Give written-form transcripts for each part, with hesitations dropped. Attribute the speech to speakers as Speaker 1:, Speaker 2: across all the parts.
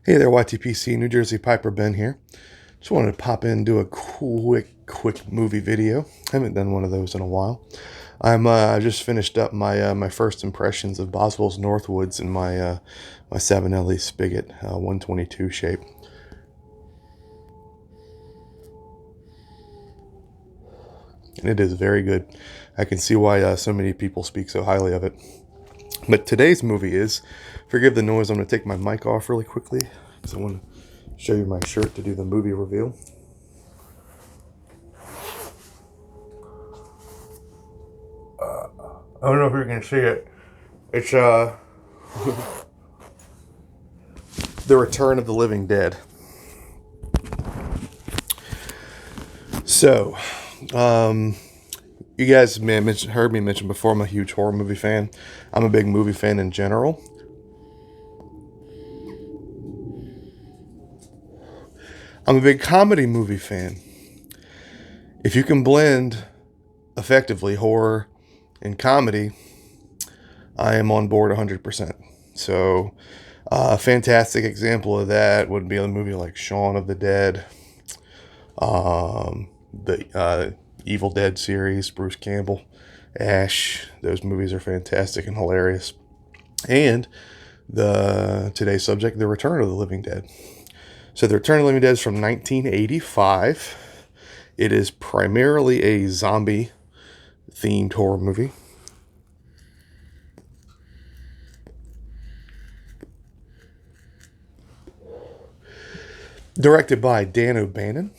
Speaker 1: Hey there, YTPC, New Jersey Piper Ben here. Just wanted to pop in and do a quick movie video. Haven't done one of those in a while. I just finished up my first impressions of Boswell's Northwoods in my Savinelli Spigot 122 shape, and it is very good. I can see why so many people speak so highly of it. But today's movie is, forgive the noise. I'm going to take my mic off really quickly because I want to show you my shirt to do the movie reveal. I don't know if you can see it. It's The Return of the Living Dead. So, you guys may have heard me mention before, I'm a huge horror movie fan. I'm a big movie fan in general. I'm a big comedy movie fan. If you can blend effectively horror and comedy, I am on board 100%. So, a fantastic example of that would be a movie like Shaun of the Dead, the Evil Dead series, Bruce Campbell, Ash. Those movies are fantastic and hilarious. And today's subject, The Return of the Living Dead. So, The Return of the Living Dead is from 1985. It is primarily a zombie themed horror movie. Directed by Dan O'Bannon.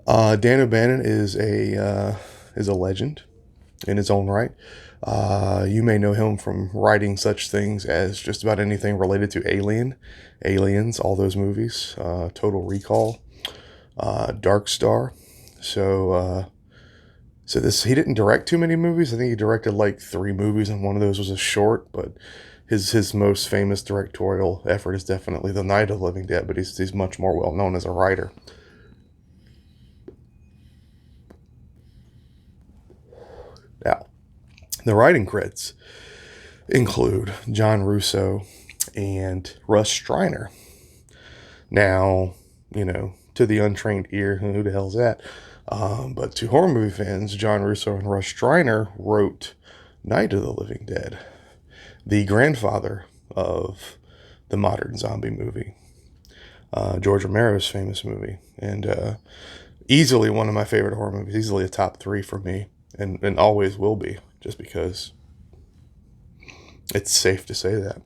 Speaker 1: Dan O'Bannon is a legend in his own right. You may know him from writing such things as just about anything related to Aliens, all those movies, Total Recall, Dark Star. So this he didn't direct too many movies. I think he directed like 3 movies, and one of those was a short. But his most famous directorial effort is definitely The Night of the Living Dead. But he's much more well known as a writer. Now, the writing credits include John Russo and Russ Streiner. Now, to the untrained ear, who the hell's that? But to horror movie fans, John Russo and Russ Streiner wrote Night of the Living Dead, the grandfather of the modern zombie movie, George Romero's famous movie, and easily one of my favorite horror movies, easily a top 3 for me, and always will be, just because it's safe to say that.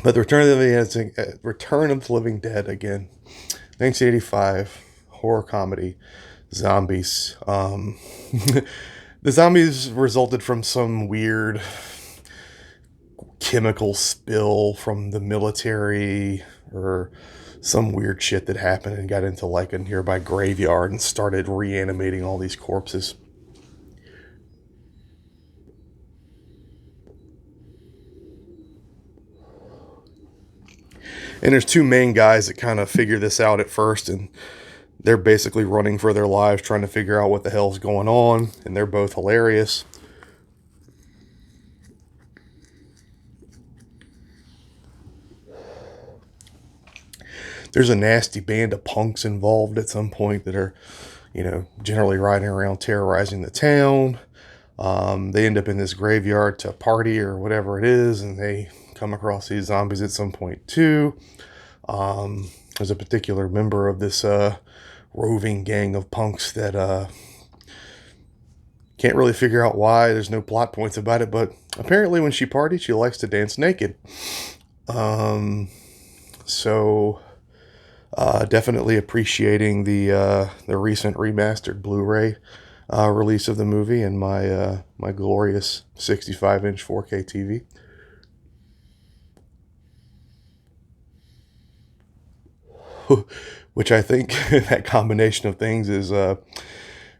Speaker 1: But the Return of the Living Dead again, 1985 horror comedy, zombies. The zombies resulted from some weird chemical spill from the military or some weird shit that happened and got into like a nearby graveyard and started reanimating all these corpses. And there's 2 main guys that kind of figure this out at first, and they're basically running for their lives trying to figure out what the hell's going on, and they're both hilarious. There's a nasty band of punks involved at some point that are, generally riding around terrorizing the town. They end up in this graveyard to party or whatever it is, and they come across these zombies at some point too. There's a particular member of this roving gang of punks that can't really figure out why. There's no plot points about it, but apparently when she parties, she likes to dance naked. So definitely appreciating the recent remastered Blu-ray release of the movie and my glorious 65-inch 4K TV. Which I think that combination of things is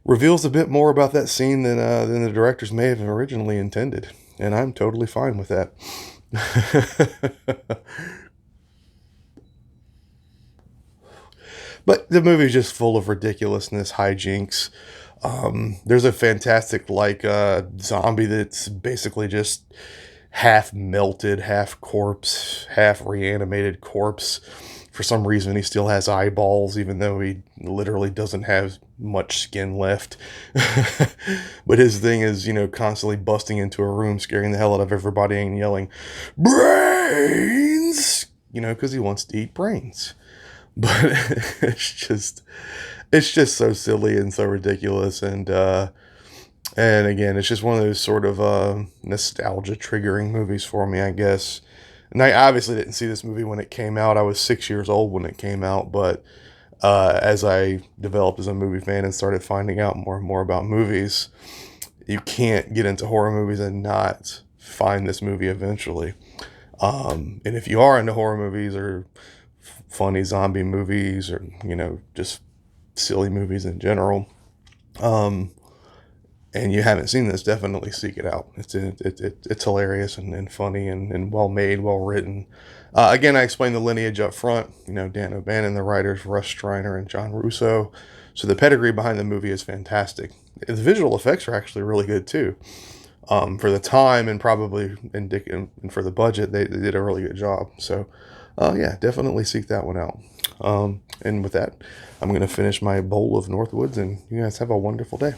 Speaker 1: reveals a bit more about that scene than the directors may have originally intended, and I'm totally fine with that. But the movie's just full of ridiculousness, hijinks, There's a fantastic like zombie that's basically just half melted, half corpse, half reanimated corpse. For some reason, he still has eyeballs, even though he literally doesn't have much skin left. But his thing is, constantly busting into a room, scaring the hell out of everybody, and yelling, "Brains!" Because he wants to eat brains. But it's just so silly and so ridiculous, and again, it's just one of those sort of nostalgia triggering movies for me, I guess. And I obviously didn't see this movie when it came out. I was 6 years old when it came out, but as I developed as a movie fan and started finding out more and more about movies, you can't get into horror movies and not find this movie eventually. And if you are into horror movies or funny zombie movies or, just silly movies in general, um, and you haven't seen this, definitely seek it out. It's hilarious and funny and well made, well written. Again, I explained the lineage up front. Dan O'Bannon, the writers, Russ Streiner, and John Russo. So the pedigree behind the movie is fantastic. The visual effects are actually really good too. For the time and probably and for the budget, they did a really good job. So, yeah, definitely seek that one out. And with that, I'm going to finish my bowl of Northwoods, and you guys have a wonderful day.